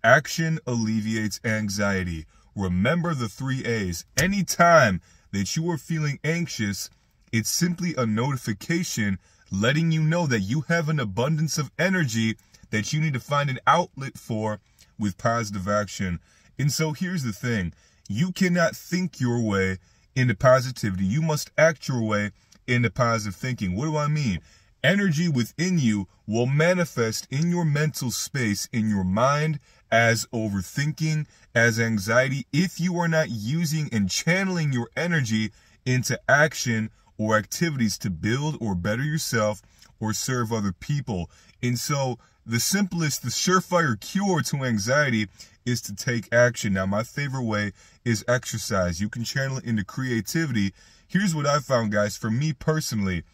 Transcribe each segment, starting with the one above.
Action alleviates anxiety. Remember the 3 A's. Anytime that you are feeling anxious, it's simply a notification letting you know that you have an abundance of energy that you need to find an outlet for with positive action. And so here's the thing. You cannot think your way into positivity. You must act your way into positive thinking. What do I mean? Energy within you will manifest in your mental space, in your mind, as overthinking, as anxiety, if you are not using and channeling your energy into action or activities to build or better yourself or serve other people. And so the simplest, the surefire cure to anxiety is to take action. Now, my favorite way is exercise. You can channel it into creativity. Here's what I found, guys. For me personally,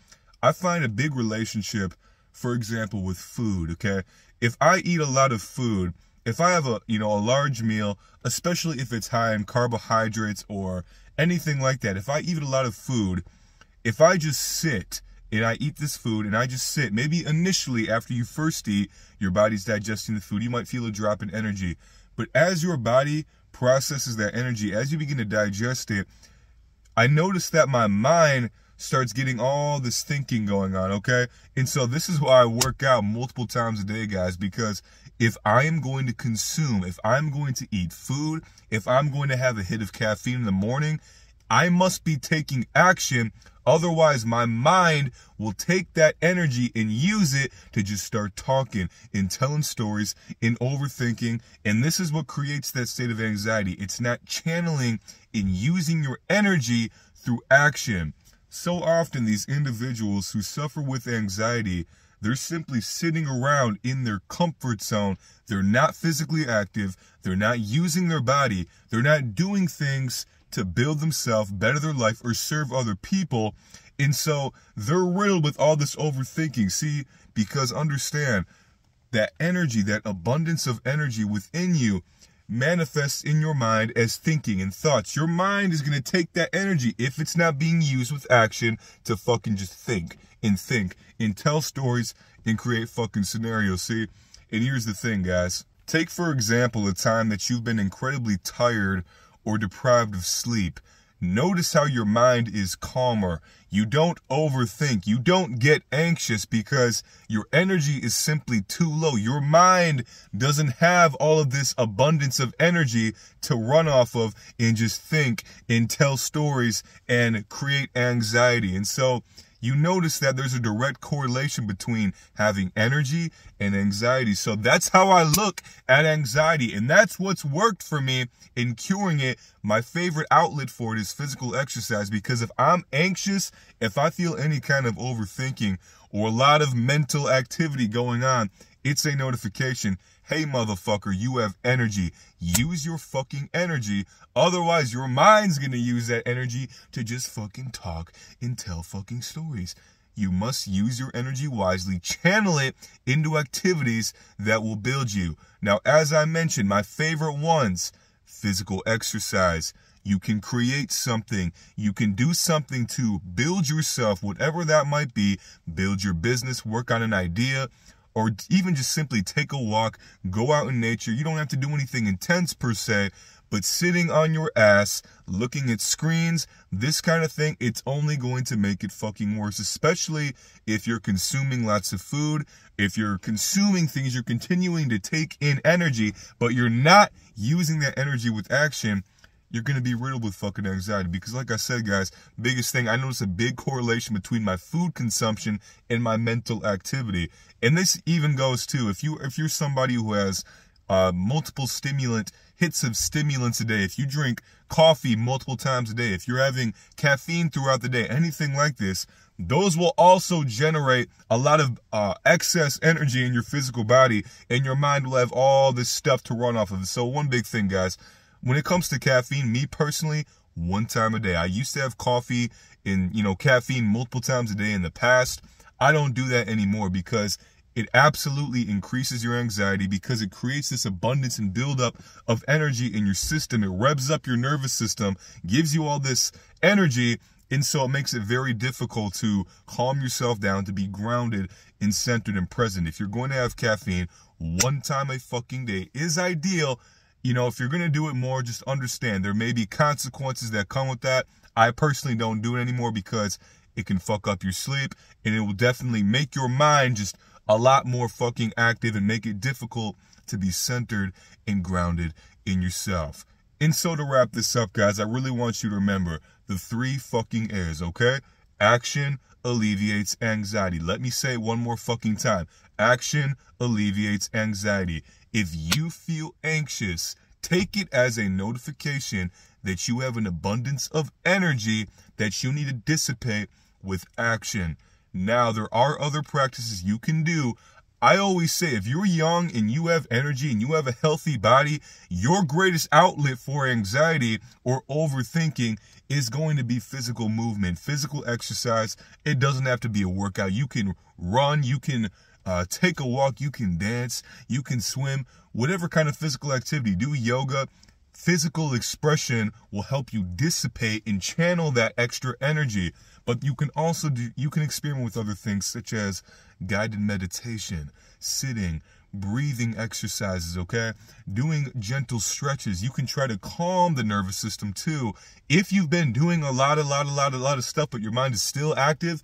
I find a big relationship, for example, with food, okay? If I eat a lot of food, if I have a large meal, especially if it's high in carbohydrates or anything like that, if I eat a lot of food, if I just sit and I eat this food and I just sit, maybe initially after you first eat, your body's digesting the food, you might feel a drop in energy. But as your body processes that energy, as you begin to digest it, I notice that my mind starts getting all this thinking going on, okay? And so this is why I work out multiple times a day, guys, because if I am going to consume, if I'm going to eat food, if I'm going to have a hit of caffeine in the morning, I must be taking action. Otherwise, my mind will take that energy and use it to just start talking and telling stories and overthinking. And this is what creates that state of anxiety. It's not channeling and using your energy through action. So often these individuals who suffer with anxiety, they're simply sitting around in their comfort zone. They're not physically active. They're not using their body. They're not doing things to build themselves, better their life, or serve other people. And so they're riddled with all this overthinking. See, because understand that energy, that abundance of energy within you manifests in your mind as thinking and thoughts. Your mind is going to take that energy, if it's not being used with action, to fucking just think and tell stories and create fucking scenarios. See, and here's the thing, guys. Take, for example, a time that you've been incredibly tired or deprived of sleep. Notice how your mind is calmer. You don't overthink. You don't get anxious because your energy is simply too low. Your mind doesn't have all of this abundance of energy to run off of and just think and tell stories and create anxiety. And so you notice that there's a direct correlation between having energy and anxiety. So that's how I look at anxiety, and that's what's worked for me in curing it. My favorite outlet for it is physical exercise, because if I'm anxious, if I feel any kind of overthinking or a lot of mental activity going on, it's a notification. Hey, motherfucker, you have energy. Use your fucking energy. Otherwise, your mind's gonna use that energy to just fucking talk and tell fucking stories. You must use your energy wisely. Channel it into activities that will build you. Now, as I mentioned, my favorite ones, physical exercise. You can create something. You can do something to build yourself, whatever that might be. Build your business, work on an idea, or even just simply take a walk, go out in nature. You don't have to do anything intense per se, but sitting on your ass, looking at screens, this kind of thing, it's only going to make it fucking worse, especially if you're consuming lots of food, if you're consuming things, you're continuing to take in energy, but you're not using that energy with action. You're going to be riddled with fucking anxiety. Because like I said, guys, biggest thing, I notice a big correlation between my food consumption and my mental activity. And this even goes to, if you're somebody who has multiple hits of stimulants a day, if you drink coffee multiple times a day, if you're having caffeine throughout the day, anything like this, those will also generate a lot of excess energy in your physical body, and your mind will have all this stuff to run off of. So one big thing, guys, when it comes to caffeine, me personally, 1 time a day. I used to have coffee and, caffeine multiple times a day in the past. I don't do that anymore because it absolutely increases your anxiety, because it creates this abundance and buildup of energy in your system. It revs up your nervous system, gives you all this energy, and so it makes it very difficult to calm yourself down, to be grounded and centered and present. If you're going to have caffeine, 1 time a fucking day is ideal. You know, if you're going to do it more, just understand there may be consequences that come with that. I personally don't do it anymore because it can fuck up your sleep, and it will definitely make your mind just a lot more fucking active and make it difficult to be centered and grounded in yourself. And so to wrap this up, guys, I really want you to remember the 3 fucking A's, okay? Action alleviates anxiety. Let me say it one more fucking time. Action alleviates anxiety. If you feel anxious, take it as a notification that you have an abundance of energy that you need to dissipate with action. Now, there are other practices you can do. I always say, if you're young and you have energy and you have a healthy body, your greatest outlet for anxiety or overthinking is going to be physical movement, physical exercise. It doesn't have to be a workout. You can run, you can take a walk, you can dance, you can swim, whatever kind of physical activity. Do yoga. Physical expression will help you dissipate and channel that extra energy. But you can also experiment with other things such as guided meditation, sitting, breathing exercises, okay? Doing gentle stretches. You can try to calm the nervous system too. If you've been doing a lot of stuff, but your mind is still active,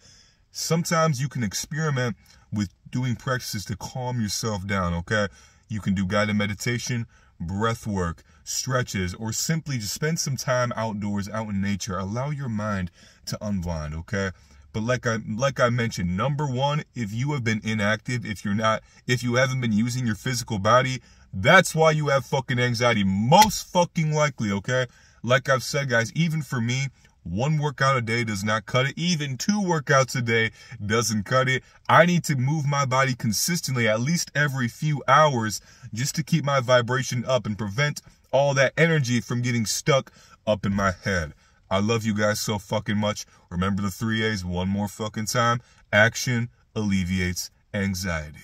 sometimes you can experiment with doing practices to calm yourself down, okay? You can do guided meditation, breath work, stretches, or simply just spend some time outdoors, out in nature. Allow your mind to unwind, okay? But like I mentioned, number 1, if you have been inactive, if you haven't been using your physical body, that's why you have fucking anxiety, most fucking likely, okay? Like I've said, guys, even for me, 1 workout a day does not cut it. Even 2 workouts a day doesn't cut it. I need to move my body consistently, at least every few hours, just to keep my vibration up and prevent all that energy from getting stuck up in my head. I love you guys so fucking much. Remember the 3 A's one more fucking time. Action alleviates anxiety.